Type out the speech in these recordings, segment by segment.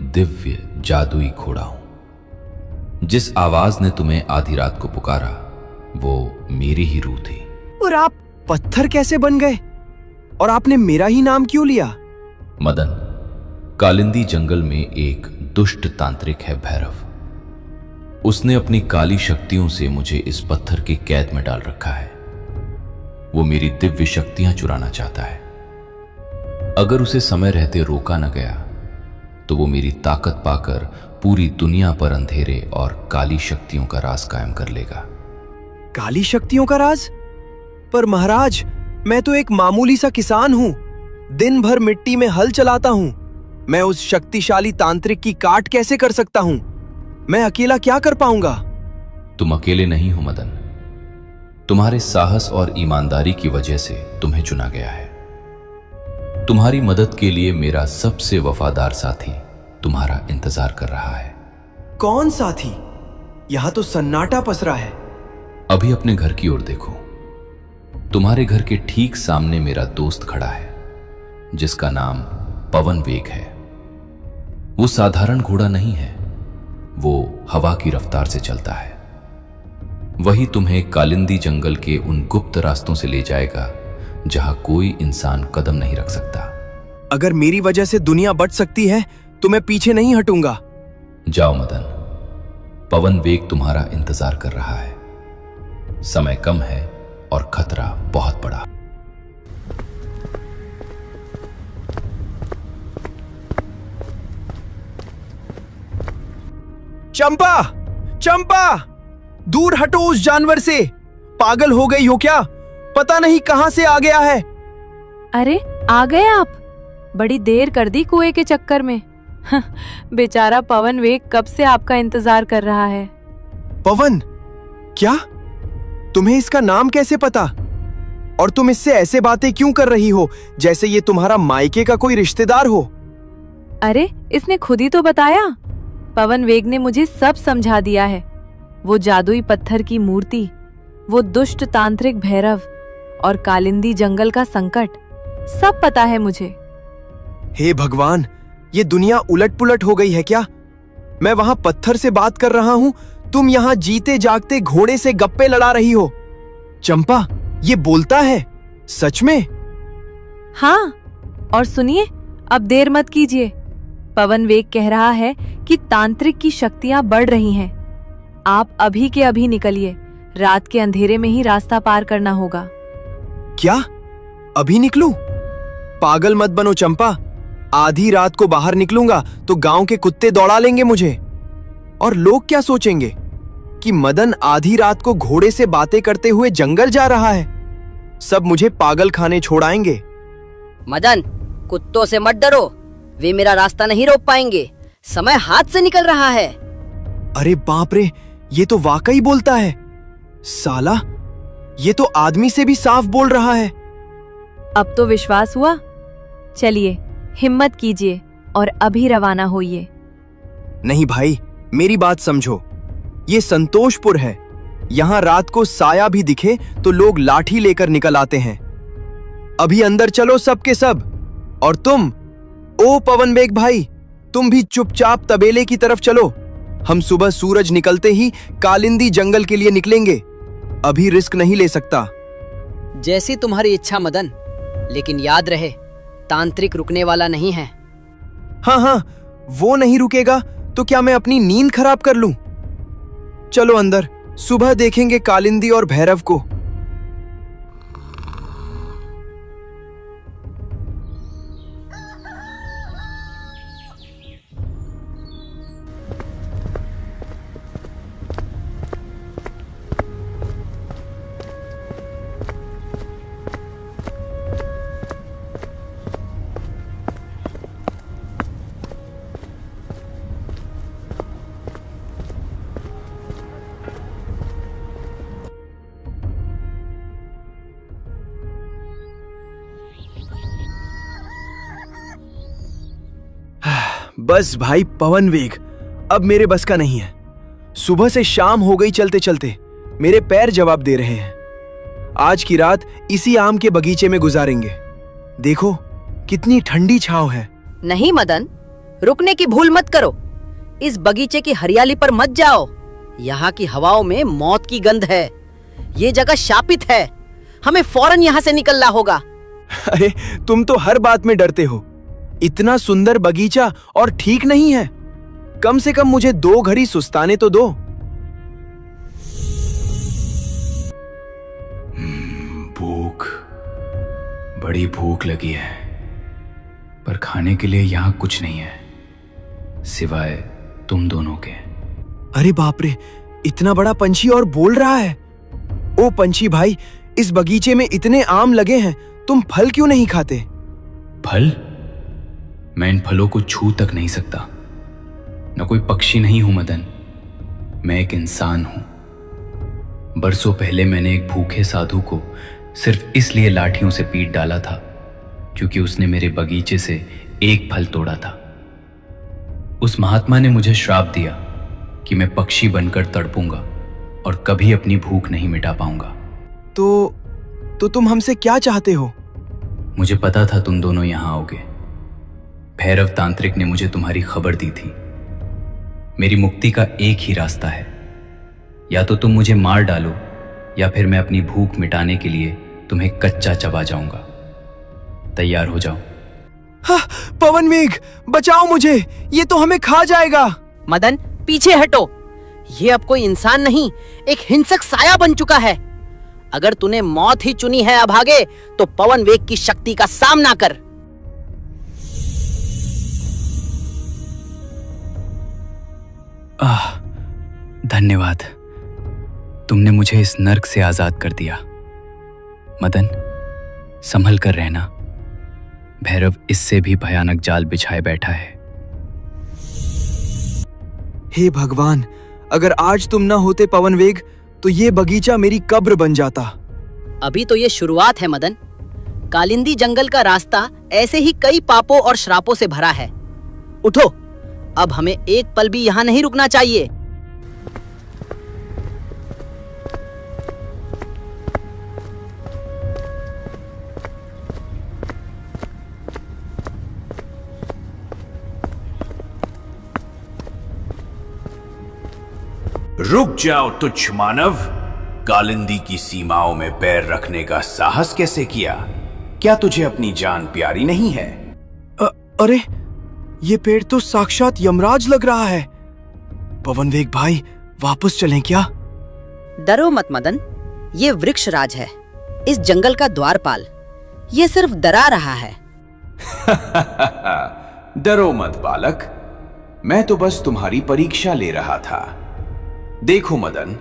दिव्य जादुई घोड़ा हूं। जिस आवाज ने तुम्हें आधी रात को पुकारा वो मेरी ही रूह थी। और आप पत्थर कैसे बन गए? और आपने मेरा ही नाम क्यों लिया? मदन, कालिंदी जंगल में एक दुष्ट तांत्रिक है भैरव। उसने अपनी काली शक्तियों से मुझे इस पत्थर की कैद में डाल रखा है। वो मेरी दिव्य शक्तियां चुराना चाहता है। अगर उसे समय रहते रोका न गया तो वो मेरी ताकत पाकर पूरी दुनिया पर अंधेरे और काली शक्तियों का राज कायम कर लेगा। काली शक्तियों का राज? पर महाराज, मैं तो एक मामूली सा किसान हूं। दिन भर मिट्टी में हल चलाता हूं। मैं उस शक्तिशाली तांत्रिक की काट कैसे कर सकता हूं? मैं अकेला क्या कर पाऊंगा? तुम अकेले नहीं हो मदन। तुम्हारे साहस और ईमानदारी की वजह से तुम्हें चुना गया है। तुम्हारी मदद के लिए मेरा सबसे वफादार साथी तुम्हारा इंतजार कर रहा है। कौन साथी? यहां तो सन्नाटा पसरा है। अभी अपने घर की ओर देखो। तुम्हारे घर के ठीक सामने मेरा दोस्त खड़ा है जिसका नाम पवन वेग है। वो साधारण घोड़ा नहीं है, वो हवा की रफ्तार से चलता है। वही तुम्हें कालिंदी जंगल के उन गुप्त रास्तों से ले जाएगा जहां कोई इंसान कदम नहीं रख सकता। अगर मेरी वजह से दुनिया बच सकती है तो मैं पीछे नहीं हटूंगा। जाओ मदन, पवन वेग तुम्हारा इंतजार कर रहा है। समय कम है और खतरा बहुत बड़ा। चंपा! चंपा! दूर हटो उस जानवर से। पागल हो गई हो क्या? पता नहीं कहां से आ गया है। अरे आ गए आप? बड़ी देर कर दी कुएं के चक्कर में। बेचारा पवन वेग कब से आपका इंतजार कर रहा है। पवन? क्या? तुम्हें इसका नाम कैसे पता? और तुम इससे ऐसे बातें क्यों कर रही हो जैसे ये तुम्हारा मायके का कोई रिश्तेदार हो? अरे इसने खुद ही तो बताया। पवन वेग ने मुझे सब समझा दिया है। वो जादुई पत्थर की मूर्ति, वो दुष्ट तांत्रिक भैरव और कालिंदी जंगल का संकट, सब पता है मुझे। हे भगवान, ये दुनिया उलट पुलट हो गई है क्या? मैं वहां पत्थर से बात कर रहा हूं, तुम यहां जीते जागते घोड़े से गप्पे लड़ा रही हो। चंपा, ये बोलता है सच में? हाँ, और सुनिए, अब देर मत कीजिए। पवन वेग कह रहा है कि तांत्रिक की शक्तियां बढ़ रही हैं। आप अभी के अभी निकलिए। रात के अंधेरे में ही रास्ता पार करना होगा। क्या? अभी निकलूं? पागल मत बनो चंपा। आधी रात को बाहर निकलूंगा तो गांव के कुत्ते दौड़ा लेंगे मुझे। और लोग क्या सोचेंगे कि मदन आधी रात को घोड़े से बातें करते हुए जंगल जा रहा है। सब मुझे पागल खाने छोड़ाएंगे। मदन, कुत्तों से मत डरो, वे मेरा रास्ता नहीं रोक पाएंगे। समय हाथ से निकल रहा है। अरे बाप रे, ये तो वाकई बोलता है। साला, ये तो आदमी से भी साफ बोल रहा है। अब तो विश्वास हुआ। चलिए, हिम्मत कीजिए और अभी रवाना होइए। नहीं भाई, मेरी बात समझो। ये संतोषपुर है। यहाँ रात को साया भी दिखे तो लोग लाठी लेकर निकल आते हैं। अभी अंदर चलो सब के सब। और तुम, ओ पवन वेग भाई, तुम भी चुपचाप तबेले की तरफ चलो। हम सुबह सूरज निकलते ही कालिंदी जंगल के लिए निकलेंगे। अभी रिस्क नहीं ले सकता। जैसी तुम्हारी इच्छा मदन, लेकिन याद रहे, तांत्रिक रुकने वाला नहीं है। हाँ, वो नहीं रुकेगा तो क्या मैं अपनी नींद खराब कर लूं? चलो अंदर, सुबह देखेंगे कालिंदी और भैरव को। बस भाई पवन वेग, अब मेरे बस का नहीं है। सुबह से शाम हो गई चलते चलते, मेरे पैर जवाब दे रहे हैं। आज की रात इसी आम के बगीचे में गुजारेंगे। देखो कितनी ठंडी छांव है। नहीं मदन, रुकने की भूल मत करो। इस बगीचे की हरियाली पर मत जाओ। यहाँ की हवाओं में मौत की गंध है। ये जगह शापित है। हमें फौरन यहाँ से निकलना होगा। अरे तुम तो हर बात में डरते हो। इतना सुंदर बगीचा और ठीक नहीं है। कम से कम मुझे 2 घड़ी सुस्ताने तो दो। भूख, बड़ी भूख लगी है, पर खाने के लिए यहाँ कुछ नहीं है सिवाय तुम दोनों के। अरे बाप रे, इतना बड़ा पंछी और बोल रहा है। ओ पंछी भाई, इस बगीचे में इतने आम लगे हैं, तुम फल क्यों नहीं खाते? फल? मैं इन फलों को छू तक नहीं सकता। न कोई पक्षी नहीं हूं मदन, मैं एक इंसान हूं। बरसों पहले मैंने एक भूखे साधु को सिर्फ इसलिए लाठियों से पीट डाला था क्योंकि उसने मेरे बगीचे से एक फल तोड़ा था। उस महात्मा ने मुझे श्राप दिया कि मैं पक्षी बनकर तड़पूंगा और कभी अपनी भूख नहीं मिटा पाऊंगा। तो तुम हमसे क्या चाहते हो? मुझे पता था तुम दोनों यहां आओगे। भैरव तांत्रिक ने मुझे तुम्हारी खबर दी थी। मेरी मुक्ति का एक ही रास्ता है, या तो तुम मुझे मार डालो या फिर मैं अपनी भूख मिटाने के लिए तुम्हें कच्चा चबा जाऊंगा। तैयार हो जाओ। हाँ, पवन वेग, बचाओ मुझे, ये तो हमें खा जाएगा। मदन पीछे हटो। ये अब कोई इंसान नहीं, एक हिंसक साया बन चुका है। अगर तूने मौत ही चुनी है अभागे, तो पवन वेग की शक्ति का सामना कर। धन्यवाद, तुमने मुझे इस नर्क से आजाद कर दिया। मदन, संभल कर रहना। भैरव इससे भी भयानक जाल बिछाए बैठा है। हे भगवान, अगर आज तुम ना होते पवन वेग, तो ये बगीचा मेरी कब्र बन जाता। अभी तो ये शुरुआत है मदन। कालिंदी जंगल का रास्ता ऐसे ही कई पापों और श्रापों से भरा है। उठो, अब हमें एक पल भी यहाँ नहीं रुकना चाहिए। रुक जाओ तुच्छ मानव, कालिंदी की सीमाओं में पैर रखने का साहस कैसे किया? क्या तुझे अपनी जान प्यारी नहीं है? अरे, ये पेड़ तो साक्षात यमराज लग रहा है। पवन वेग भाई, वापस चलें क्या? डरो मत मदन, ये वृक्ष राज है, इस जंगल का द्वारपाल। ये सिर्फ डरा रहा है। डरो मत बालक, मैं तो बस तुम्हारी परीक्षा ले रहा था। देखो मदन,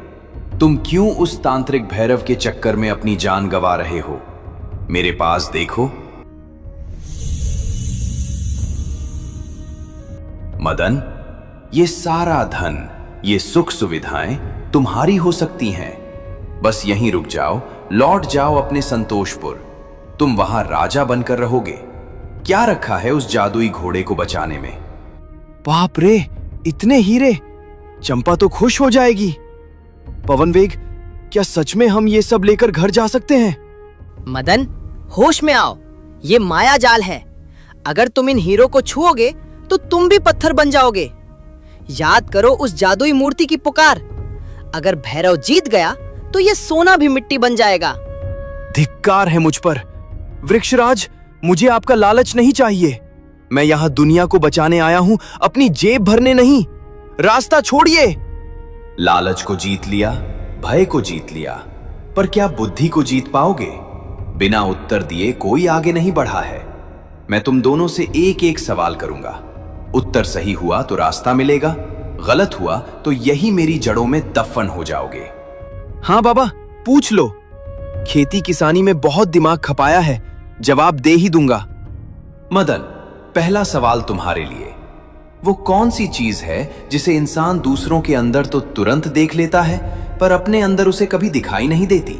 तुम क्यों उस तांत्रिक भैरव के चक्कर में अपनी जान गंवा रहे हो? मेरे पास देखो। मदन, ये सारा धन, ये सुख सुविधाएं तुम्हारी हो सकती हैं। बस यहीं रुक जाओ, लौट जाओ अपने संतोषपुर। तुम वहां राजा बनकर रहोगे। क्या रखा है उस जादुई घोड़े को बचाने में? बाप रे, इतने हीरे! चंपा तो खुश हो जाएगी। पवन वेग, क्या सच में हम ये सब लेकर घर जा सकते हैं? मदन, होश में आओ। ये माया जाल है। अगर तुम इन हीरो को छुओगे तो तुम भी पत्थर बन जाओगे। याद करो उस जादुई मूर्ति की पुकार। अगर भैरव जीत गया तो ये सोना भी मिट्टी बन जाएगा। धिक्कार है मुझ पर। वृक्षराज, मुझे आपका लालच नहीं चाहिए। मैं यहाँ दुनिया को बचाने आया हूँ, अपनी जेब भरने नहीं। रास्ता छोड़िए। लालच को जीत लिया, भय को जीत लिया, पर क्या बुद्धि को जीत पाओगे? बिना उत्तर दिए कोई आगे नहीं बढ़ा है। मैं तुम दोनों से एक एक सवाल करूंगा। उत्तर सही हुआ तो रास्ता मिलेगा, गलत हुआ तो यही मेरी जड़ों में दफन हो जाओगे। हाँ बाबा, पूछ लो। खेती किसानी में बहुत दिमाग खपाया है, जवाब दे ही दूंगा। मदन, पहला सवाल तुम्हारे लिए। वो कौन सी चीज है जिसे इंसान दूसरों के अंदर तो तुरंत देख लेता है, पर अपने अंदर उसे कभी दिखाई नहीं देती?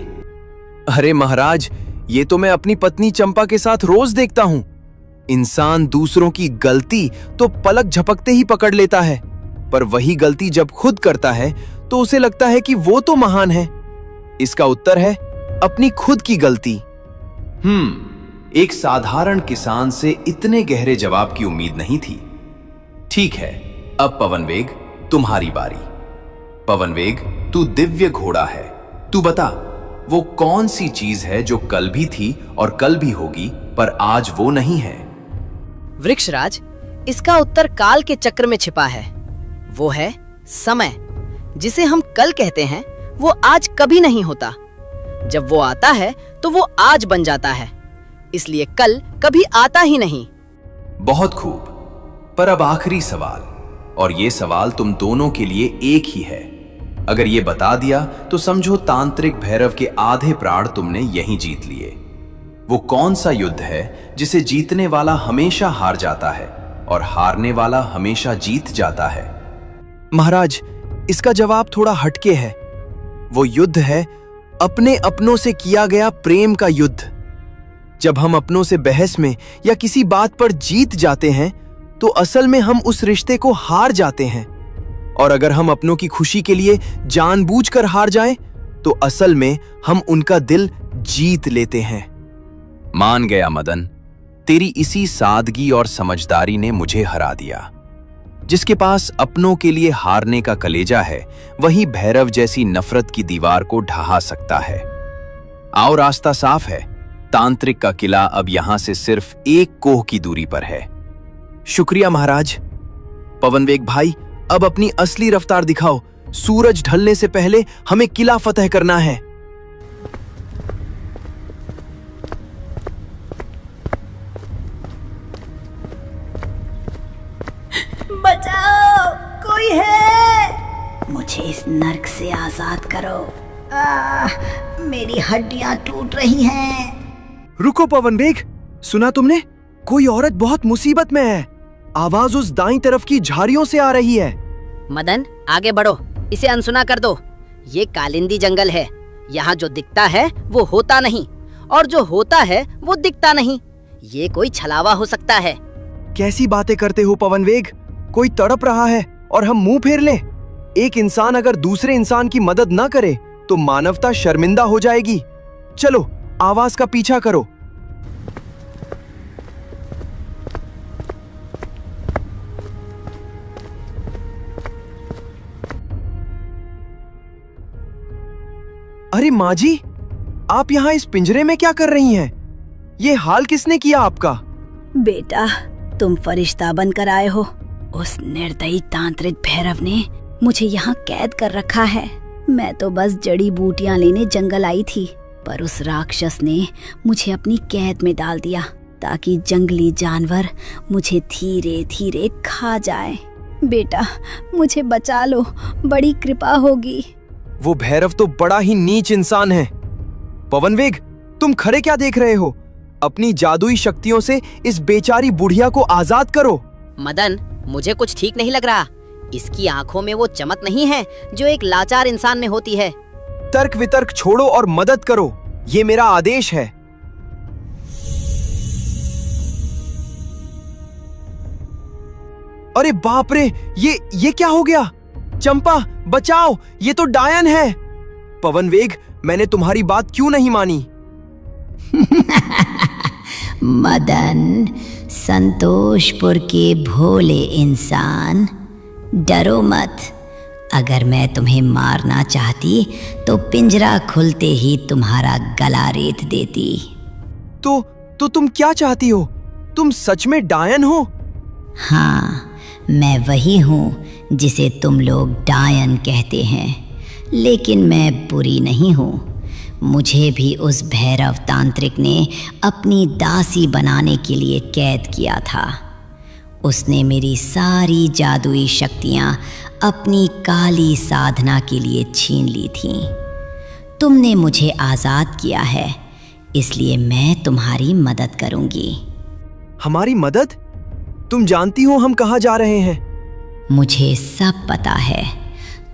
अरे महाराज, ये तो मैं अपनी पत्नी चंपा के साथ रोज देखता हूँ। इंसान दूसरों की गलती तो पलक झपकते ही पकड़ लेता है, पर वही गलती जब खुद करता है तो उसे लगता है कि वो तो महान है। इसका उत्तर है अपनी खुद की गलती। एक साधारण किसान से इतने गहरे जवाब की उम्मीद नहीं थी। ठीक है, अब पवनवेग तुम्हारी बारी। पवनवेग, तू दिव्य घोड़ा है। तू बता, वो कौन सी चीज है जो कल भी थी और कल भी होगी पर आज वो नहीं है? वृक्षराज, इसका उत्तर काल के चक्र में छिपा है। वो है समय। जिसे हम कल कहते हैं वो आज कभी नहीं होता। जब वो आता है तो वो आज बन जाता है, इसलिए कल कभी आता ही नहीं। बहुत खूब। पर अब आखिरी सवाल, और ये सवाल तुम दोनों के लिए एक ही है। अगर ये बता दिया तो समझो तांत्रिक भैरव के आधे प्राण तुमने यहीं जीत लिए। वो कौन सा युद्ध है जिसे जीतने वाला हमेशा हार जाता है और हारने वाला हमेशा जीत जाता है? महाराज, इसका जवाब थोड़ा हटके है। वो युद्ध है अपने अपनों से किया गया प्रेम का युद्ध। जब हम अपनों से बहस में या किसी बात पर जीत जाते हैं तो असल में हम उस रिश्ते को हार जाते हैं, और अगर हम अपनों की खुशी के लिए जानबूझकर हार जाएं तो असल में हम उनका दिल जीत लेते हैं। मान गया मदन, तेरी इसी सादगी और समझदारी ने मुझे हरा दिया। जिसके पास अपनों के लिए हारने का कलेजा है, वही भैरव जैसी नफरत की दीवार को ढहा सकता है। आओ, रास्ता साफ है। तांत्रिक का किला अब यहां से सिर्फ 1 कोह की दूरी पर है। शुक्रिया महाराज। पवनवेग भाई, अब अपनी असली रफ्तार दिखाओ। सूरज ढलने से पहले हमें किला फतह करना है। बचाओ, कोई है? मुझे इस नर्क से आजाद करो। मेरी हड्डियां टूट रही हैं। रुको पवनवेग, सुना तुमने? कोई औरत बहुत मुसीबत में है। आवाज उस दाईं तरफ की झाड़ियों से आ रही है। मदन, आगे बढ़ो, इसे अनसुना कर दो। ये कालिंदी जंगल है। यहाँ जो दिखता है वो होता नहीं, और जो होता है वो दिखता नहीं। ये कोई छलावा हो सकता है। कैसी बातें करते हो पवनवेग? कोई तड़प रहा है और हम मुंह फेर लें? एक इंसान अगर दूसरे इंसान की मदद न करे तो मानवता शर्मिंदा हो जाएगी। चलो, आवाज का पीछा करो। अरे माँ जी, आप यहाँ इस पिंजरे में क्या कर रही हैं? ये हाल किसने किया आपका? बेटा, तुम फरिश्ता बनकर आए हो। उस निर्दयी तांत्रिक भैरव ने मुझे यहाँ कैद कर रखा है। मैं तो बस जड़ी बूटियां लेने जंगल आई थी, पर उस राक्षस ने मुझे अपनी कैद में डाल दिया ताकि जंगली जानवर मुझे धीरे धीरे खा जाए। बेटा, मुझे बचा लो, बड़ी कृपा होगी। वो भैरव तो बड़ा ही नीच इंसान है। पवनवेग, तुम खड़े क्या देख रहे हो? अपनी जादुई शक्तियों से इस बेचारी बुढ़िया को आजाद करो। मदन, मुझे कुछ ठीक नहीं लग रहा। इसकी आंखों में वो चमक नहीं है जो एक लाचार इंसान में होती है। तर्क वितर्क छोड़ो और मदद करो, ये मेरा आदेश है। अरे बाप रे, ये क्या हो गया? चंपा, बचाओ, ये तो डायन है। पवनवेग, मैंने तुम्हारी बात क्यों नहीं मानी? मदन, संतोषपुर के भोले इंसान, डरो मत। अगर मैं तुम्हें मारना चाहती तो पिंजरा खुलते ही तुम्हारा गला रेत देती। तो तुम क्या चाहती हो? तुम सच में डायन हो? हाँ, मैं वही हूँ जिसे तुम लोग डायन कहते हैं, लेकिन मैं बुरी नहीं हूँ। मुझे भी उस भैरव तांत्रिक ने अपनी दासी बनाने के लिए कैद किया था। उसने मेरी सारी जादुई शक्तियाँ अपनी काली साधना के लिए छीन ली थीं। तुमने मुझे आज़ाद किया है, इसलिए मैं तुम्हारी मदद करूँगी। हमारी मदद? तुम जानती हो हम कहाँ जा रहे हैं? मुझे सब पता है।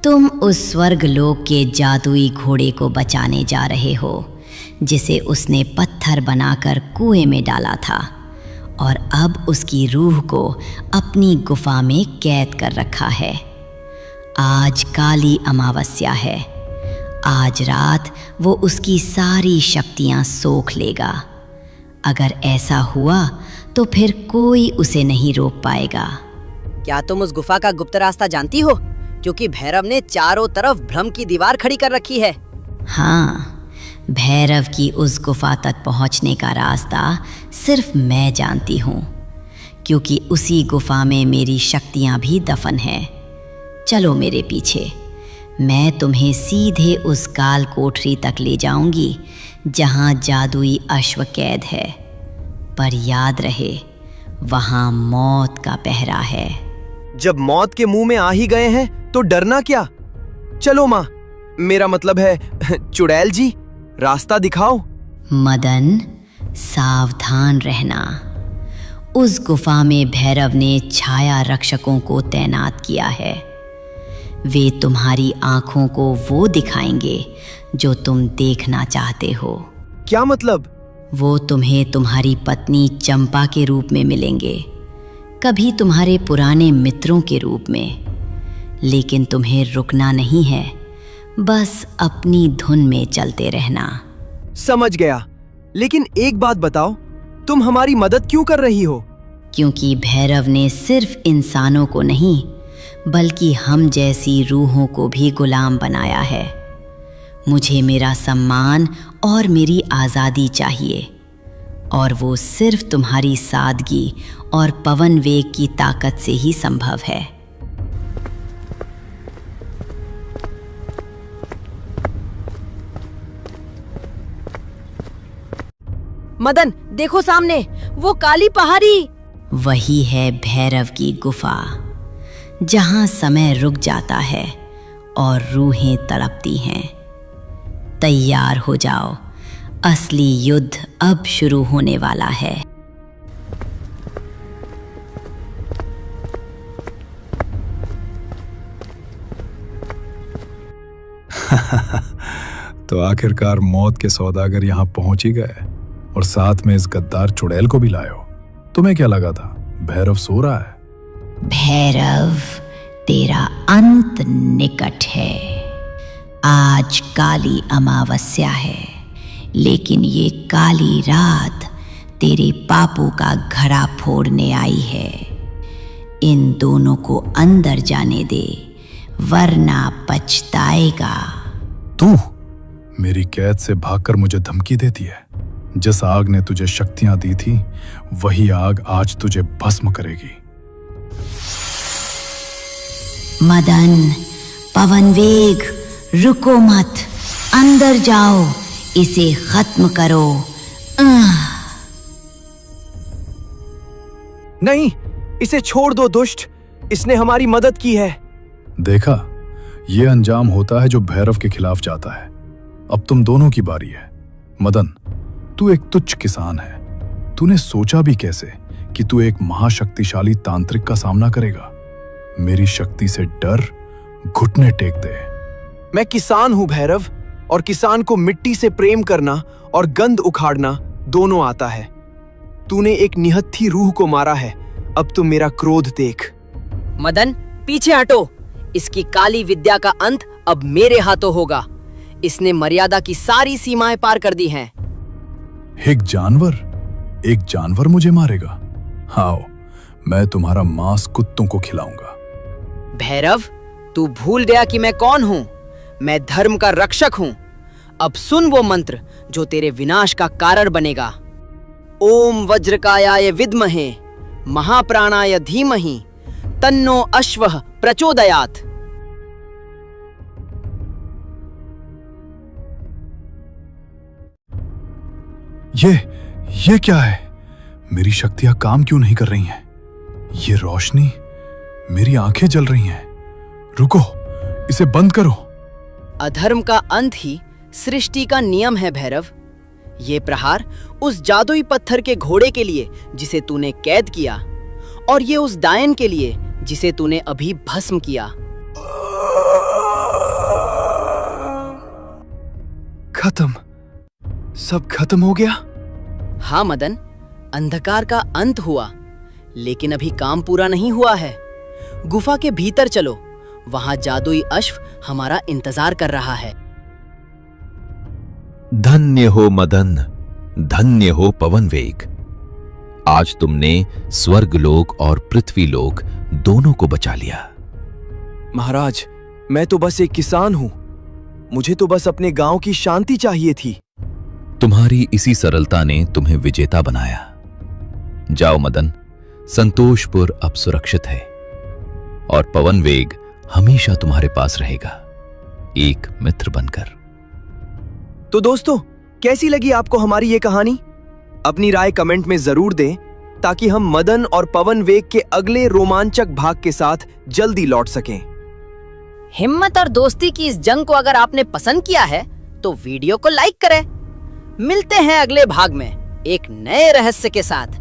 तुम उस स्वर्ग लोक के जादुई घोड़े को बचाने जा रहे हो, जिसे उसने पत्थर बनाकर कुएं में डाला था और अब उसकी रूह को अपनी गुफा में कैद कर रखा है। आज काली अमावस्या है। आज रात वो उसकी सारी शक्तियां सोख लेगा। अगर ऐसा हुआ तो फिर कोई उसे नहीं रोक पाएगा। क्या तुम उस गुफा का गुप्त रास्ता जानती हो? क्योंकि भैरव ने चारों तरफ भ्रम की दीवार खड़ी कर रखी है। हाँ, भैरव की उस गुफा तक पहुंचने का रास्ता सिर्फ मैं जानती हूँ, क्योंकि उसी गुफा में मेरी शक्तियाँ भी दफन हैं। चलो मेरे पीछे, मैं तुम्हें सीधे उस काल कोठरी तक ले जाऊंगी जहाँ जादुई अश्व कैद है। पर याद रहे, वहाँ मौत का पहरा है। जब मौत के मुंह में आ ही गए हैं तो डरना क्या? चलो माँ, मेरा मतलब है चुड़ैल जी, रास्ता दिखाओ। मदन, सावधान रहना। उस गुफा में भैरव ने छाया रक्षकों को तैनात किया है। वे तुम्हारी आंखों को वो दिखाएंगे जो तुम देखना चाहते हो। क्या मतलब? वो तुम्हें तुम्हारी पत्नी चंपा के रूप में मिलेंगे, कभी तुम्हारे पुराने मित्रों के रूप में। लेकिन तुम्हें रुकना नहीं है, बस अपनी धुन में चलते रहना। समझ गया, लेकिन एक बात बताओ, तुम हमारी मदद क्यों कर रही हो? क्योंकि भैरव ने सिर्फ इंसानों को नहीं, बल्कि हम जैसी रूहों को भी गुलाम बनाया है। मुझे मेरा सम्मान और मेरी आज़ादी चाहिए, और वो सिर्फ तुम्हारी सादगी और पवन वेग की ताकत से ही संभव है। मदन, देखो सामने, वो काली पहाड़ी। वही है भैरव की गुफा, जहां समय रुक जाता है और रूहें तड़पती हैं। तैयार हो जाओ, असली युद्ध अब शुरू होने वाला है। तो आखिरकार मौत के सौदागर यहाँ पहुंच ही गए, और साथ में इस गद्दार चुड़ैल को भी लायो। तुम्हें क्या लगा था भैरव सो रहा है? भैरव, तेरा अंत निकट है। आज काली अमावस्या है, लेकिन ये काली रात तेरे पापों का घड़ा फोड़ने आई है। इन दोनों को अंदर जाने दे, वरना पछताएगा। तू मेरी कैद से भागकर मुझे धमकी देती है। जिस आग ने तुझे शक्तियां दी थी, वही आग आज तुझे भस्म करेगी। मदन, पवन वेग, रुको मत, अंदर जाओ, इसे खत्म करो। नहीं, इसे छोड़ दो दुष्ट, इसने हमारी मदद की है। देखा, ये अंजाम होता है जो भैरव के खिलाफ जाता है। अब तुम दोनों की बारी है। मदन, तू एक तुच्छ किसान है। तूने सोचा भी कैसे कि तू एक महाशक्तिशाली तांत्रिक का सामना करेगा? मेरी शक्ति से डर, घुटने टेक दे। मैं किसान हूं भैरव, और किसान को मिट्टी से प्रेम करना और गंध उखाड़ना दोनों आता है। तूने एक निहत्थी रूह को मारा है, अब तुम मेरा क्रोध देख। मदन, पीछे हटो। इसकी काली विद्या का अंत अब मेरे हाथों होगा। इसने मर्यादा की सारी सीमाएं पार कर दी हैं। एक जानवर मुझे मारेगा? आओ, मैं तुम्हारा मांस कुत्तों को खिलाऊंगा। भैरव, तू भूल गया कि मैं कौन हूँ। मैं धर्म का रक्षक हूँ। अब सुन वो मंत्र जो तेरे विनाश का कारण बनेगा। ओम वज्रकायाय विद्महे महाप्राणाय धीमहि तन्नो अश्वः प्रचोदयात्। ये क्या है? मेरी शक्तियां काम क्यों नहीं कर रही हैं? ये रोशनी, मेरी आंखें जल रही हैं। रुको, इसे बंद करो। अधर्म का अंत ही सृष्टि का नियम है भैरव। ये प्रहार उस जादुई पत्थर के घोड़े के लिए जिसे तूने कैद किया, और ये उस डायन के लिए जिसे तूने अभी भस्म किया। खत्म, सब खत्म हो गया। हाँ मदन, अंधकार का अंत हुआ, लेकिन अभी काम पूरा नहीं हुआ है। गुफा के भीतर चलो, वहां जादुई अश्व हमारा इंतजार कर रहा है। धन्य हो मदन, धन्य हो पवन वेग। आज तुमने स्वर्गलोक और पृथ्वीलोक दोनों को बचा लिया। महाराज, मैं तो बस एक किसान हूं। मुझे तो बस अपने गांव की शांति चाहिए थी। तुम्हारी इसी सरलता ने तुम्हें विजेता बनाया। जाओ मदन, संतोषपुर अब सुरक्षित है और पवन वेग हमेशा तुम्हारे पास रहेगा, एक मित्र बनकर। तो दोस्तों, कैसी लगी आपको हमारी ये कहानी? अपनी राय कमेंट में जरूर दें ताकि हम मदन और पवन वेग के अगले रोमांचक भाग के साथ जल्दी लौट सकें। हिम्मत और दोस्ती की इस जंग को अगर आपने पसंद किया है तो वीडियो को लाइक करें। मिलते हैं अगले भाग में एक नए रहस्य के साथ।